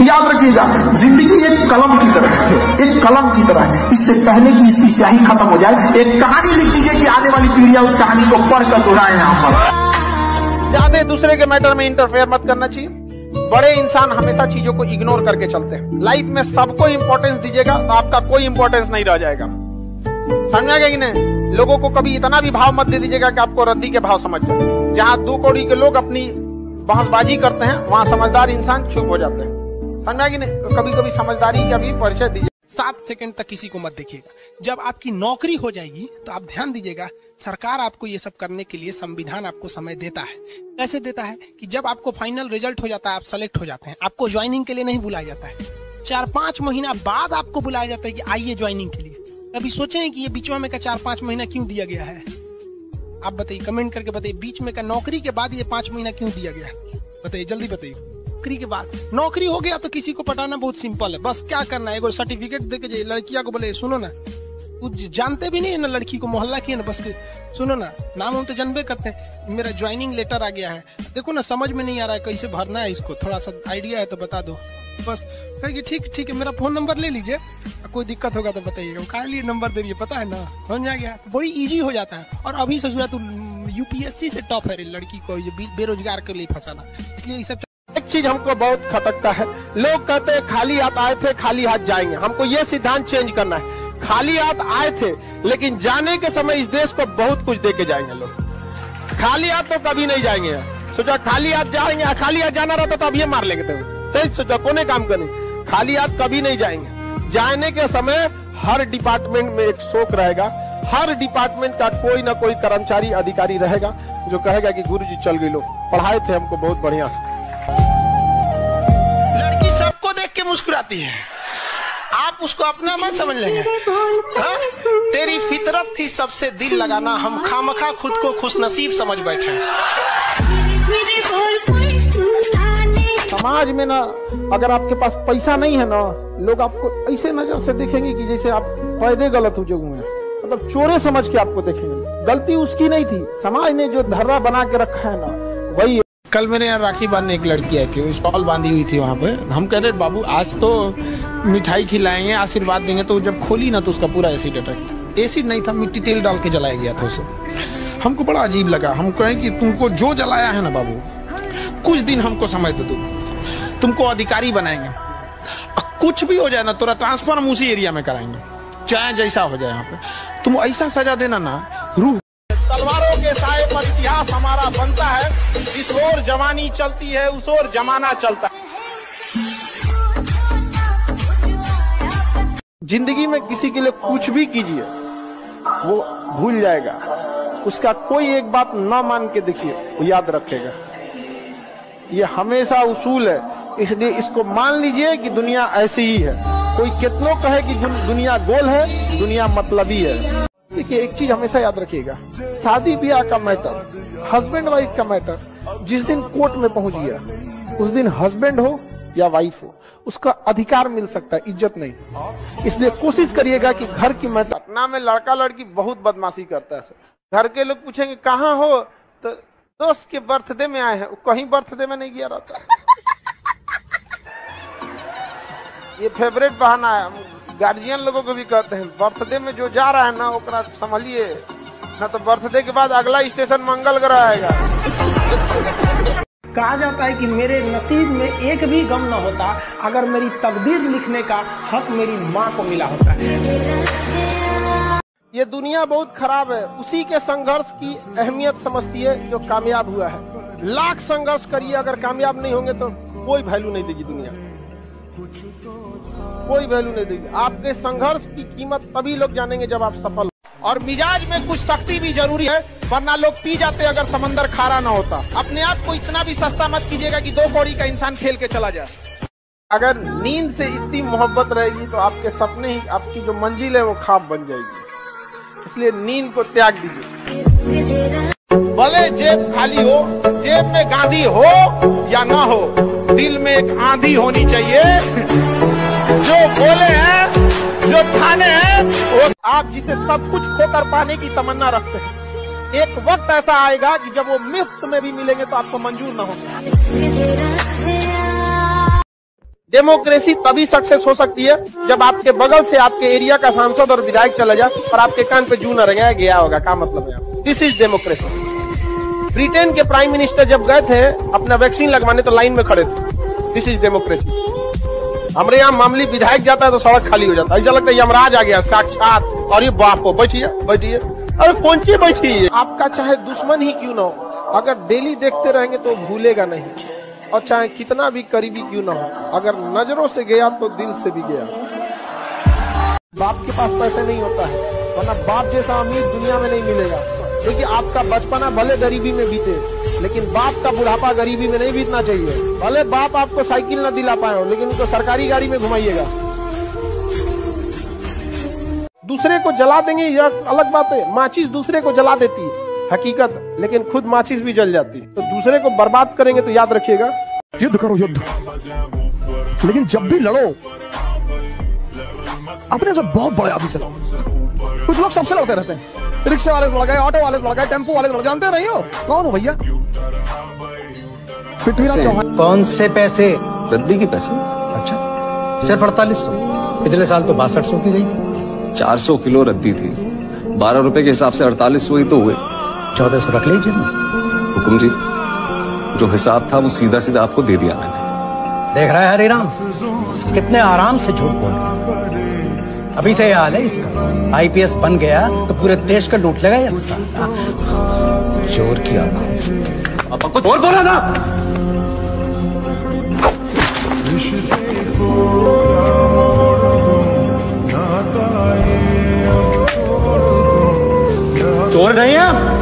याद रखिएगा, जिंदगी एक कलम की तरह है, एक कलम की तरह है। इससे पहले कि इसकी स्याही खत्म हो जाए, एक कहानी लिख दीजिए कि आने वाली पीढ़ियां उस कहानी को पढ़कर दोहराए। यहाँ पर ज्यादा दूसरे के मैटर में इंटरफेयर मत करना चाहिए। बड़े इंसान हमेशा चीजों को इग्नोर करके चलते हैं। लाइफ में सबको इंपॉर्टेंस दीजिएगा तो आपका कोई इंपॉर्टेंस नहीं रह जाएगा। समझा गया कि नहीं? लोगों को कभी इतना भी भाव मत दे दीजिएगा कि आपको रद्दी के भाव समझ जाए। जहां 2 कौड़ी के लोग अपनी बहसबाजी करते हैं, वहां समझदार इंसान चुप हो जाते हैं। समझा कि नहीं? तो कभी कभी समझदारी का भी परिचय दीजिए। 7 सेकंड तक किसी को मत देखिएगा। जब आपकी नौकरी हो जाएगी तो आप ध्यान दीजिएगा, सरकार आपको ये सब करने के लिए संविधान आपको समय देता है। कैसे देता है कि जब आपको फाइनल रिजल्ट हो जाता है, आप सेलेक्ट हो जाते हैं, आपको ज्वाइनिंग के लिए नहीं बुलाया जाता है। 4-5 महीना बाद आपको बुलाया जाता है कि आइए ज्वाइनिंग के लिए। कभी सोचे हैं कि ये बीच में का 4-5 महीना क्यों दिया गया है? आप बताइए, कमेंट करके बताइए, बीच में का नौकरी के बाद ये 5 महीना क्यों दिया गया? बताइए, जल्दी बताइए। नौकरी के बाद नौकरी हो गया तो किसी को पटाना बहुत सिंपल है। बस क्या करना है, एगो सर्टिफिकेट देके जाइए, लड़किया को बोले सुनो ना, कुछ जानते भी नहीं है ना लड़की को, मोहल्ला की है ना, बस सुनो ना, नाम हम तो जानबे करते हैं, मेरा ज्वाइनिंग लेटर आ गया है, देखो ना समझ में नहीं आ रहा है कैसे भरना है इसको, थोड़ा सा आइडिया है तो बता दो। बस कहेगी ठीक है, मेरा फोन नंबर ले लीजिए, कोई दिक्कत होगा तो बताइएगा। काहे लिए नंबर दे रही है पता है ना? समझ आ गया? तो बड़ी इजी हो जाता है। और अभी से तो यूपीएससी से टॉप है लड़की को बेरोजगार के लिए फंसाना। इसलिए सब एक चीज हमको बहुत खटकता है, लोग कहते हैं खाली हाथ आए थे खाली हाथ जाएंगे। हमको ये सिद्धांत चेंज करना है। खाली हाथ आए थे लेकिन जाने के समय इस देश को बहुत कुछ दे के जाएंगे लोग। खाली हाथ तो कभी नहीं जाएंगे। सोचा खाली हाथ जाएंगे, खाली हाथ जाना रहता तो अब ये मार लेंगे। तो सोचा कोने काम करें, खाली हाथ कभी नहीं जाएंगे। जाने के समय हर डिपार्टमेंट में एक शोक रहेगा। हर डिपार्टमेंट का कोई ना कोई कर्मचारी अधिकारी रहेगा जो कहेगा कि गुरुजी चल गए, लोग पढ़ाए थे हमको बहुत बढ़िया से। लड़की सबको देख के मुस्कुराती है, आप उसको अपना मत समझ लेंगे। तेरी फितरत थी सबसे दिल लगाना, हम खामखा खुद को खुशनसीब समझ बैठे। समाज में ना अगर आपके पास पैसा नहीं है ना, लोग आपको ऐसे नजर से देखेंगे कि जैसे आप पैदे गलत हो जो हुए, मतलब चोरे समझ के आपको देखेंगे। गलती उसकी नहीं थी, समाज ने जो धर्रा बना के रखा है ना वही। कल मेरे यहाँ राखी बांधने एक लड़की आई थी, स्टॉल बांधी हुई थी वहाँ पे। हम कह रहे बाबू आज तो मिठाई खिलाएंगे, आशीर्वाद देंगे, तो जब खोली ना तो उसका पूरा एसिड अटैक। एसिड नहीं था, मिट्टी तेल डाल के जलाया गया था उसे। हमको बड़ा अजीब लगा। हम कहें कि तुमको जो जलाया है ना बाबू, कुछ दिन हमको समय दे दो, तुमको अधिकारी बनाएंगे, कुछ भी हो जाए ना तोरा ट्रांसफर हम उसी एरिया में कराएंगे, चाहे जैसा हो जाए। यहाँ पे तुम ऐसा सजा देना ना, रूह। तलवारों के साए पर इतिहास हमारा बनता है, इस ओर जवानी चलती है उस ओर जमाना चलता है। जिंदगी में किसी के लिए कुछ भी कीजिए वो भूल जाएगा, उसका कोई एक बात न मान के देखिए वो याद रखेगा। ये हमेशा उसूल है, इसलिए इसको मान लीजिए कि दुनिया ऐसी ही है। कोई कितनों कहे कि दुनिया गोल है, दुनिया मतलबी है। देखिए एक चीज हमेशा याद रखिएगा, शादी ब्याह का मैटर, हस्बैंड वाइफ का मैटर जिस दिन कोर्ट में पहुंच गया उस दिन हस्बैंड हो या वाइफ हो उसका अधिकार मिल सकता है, इज्जत नहीं। इसलिए कोशिश करिएगा कि घर की मैटर। पटना में लड़का लड़की बहुत बदमाशी करता है। घर के लोग पूछेंगे कहाँ हो, तो दोस्त के बर्थडे में आए हैं। कहीं बर्थडे में नहीं गया रहता। ये फेवरेट बहाना है, गार्जियन लोगों को भी कहते हैं बर्थडे में जो जा रहा है ना ओकरा संभलिए, ना तो बर्थडे के बाद अगला स्टेशन मंगल ग्रह आएगा। कहा जाता है कि मेरे नसीब में एक भी गम न होता अगर मेरी तकदीर लिखने का हक मेरी माँ को मिला होता है। ये दुनिया बहुत खराब है, उसी के संघर्ष की अहमियत समझती है जो कामयाब हुआ है। लाख संघर्ष करिए, अगर कामयाब नहीं होंगे तो कोई वैल्यू नहीं देगी दुनिया, कोई वैल्यू नहीं देगी। आपके संघर्ष की कीमत तभी लोग जानेंगे जब आप सफल। और मिजाज में कुछ सख्ती भी जरूरी है, वरना लोग पी जाते अगर समंदर खारा ना होता। अपने आप को इतना भी सस्ता मत कीजिएगा कि 2 कौड़ी का इंसान खेल के चला जाए। अगर नींद से इतनी मोहब्बत रहेगी तो आपके सपने ही, आपकी जो मंजिल है वो ख्वाब बन जाएगी। इसलिए नींद को त्याग दीजिए। भले जेब खाली हो, जेब में गांधी हो या ना हो, दिल में एक आंधी होनी चाहिए। जो बोले हैं, जो ठाने हैं, वो आप जिसे सब कुछ खोकर पाने की तमन्ना रखते हैं, एक वक्त ऐसा आएगा कि जब वो मुफ्त में भी मिलेंगे तो आपको मंजूर ना होगा। डेमोक्रेसी तभी सक्सेस हो सकती है जब आपके बगल से आपके एरिया का सांसद और विधायक चला जाए और आपके कान पे जू न रह गया होगा। क्या मतलब है? This is democracy. ब्रिटेन के प्राइम मिनिस्टर जब गए थे अपना वैक्सीन लगवाने तो लाइन में खड़े थे। This is democracy. हमारे यहाँ मामूली विधायक जाता है तो सड़क खाली हो जाता है, ऐसा लगता है यमराज आ गया साक्षात। और ये बाप को बैठिए बैठिए, अरे कौन सी बैठिए। आपका चाहे दुश्मन ही क्यों ना हो, अगर डेली देखते रहेंगे तो भूलेगा नहीं, और चाहे कितना भी करीबी क्यों ना हो, अगर नजरों से गया तो दिल से भी गया। बाप के पास पैसे नहीं होता है, वरना बाप जैसा अमीर दुनिया में नहीं मिलेगा। देखिए आपका बचपना भले गरीबी में बीते, लेकिन बाप का बुढ़ापा गरीबी में नहीं बीतना चाहिए। भले बाप आपको साइकिल न दिला पाए हो, लेकिन उनको सरकारी गाड़ी में घुमाइएगा। दूसरे को जला देंगे यह अलग बात है, माचिस दूसरे को जला देती है हकीकत, लेकिन खुद माचिस भी जल जाती है। तो दूसरे को बर्बाद करेंगे तो याद रखिएगा, युद्ध करो युद्ध, लेकिन जब भी लड़ो अपने से बहुत बड़े आदमी चलाओ। कुछ लोग सबसे लड़ते रहते हैं, रिक्शा वाले से लड़ गए, ऑटो वाले से लड़ गए, टेम्पो वाले से लड़, जानते नहीं हो कौन हो भैया? पृथ्वीराज चौहान। कौन से पैसे? रद्दी के पैसे। अच्छा, सिर्फ 4800। पिछले साल तो 6200 की गई थी। 400 किलो रद्दी थी, 12 रुपए के हिसाब से 4800 ही तो हुए। 1400 रख लीजिए। हुकुम जी, जो हिसाब था वो सीधा सीधा आपको दे दिया मैंने। देख रहा है हरिराम, कितने आराम से झूठ बोल रहा है। अभी से हाल है इसका, IPS बन गया तो पूरे देश का लूट लेगा ये साला। चोर की आंख। अब कुछ और बोला ना। चोर नहीं है।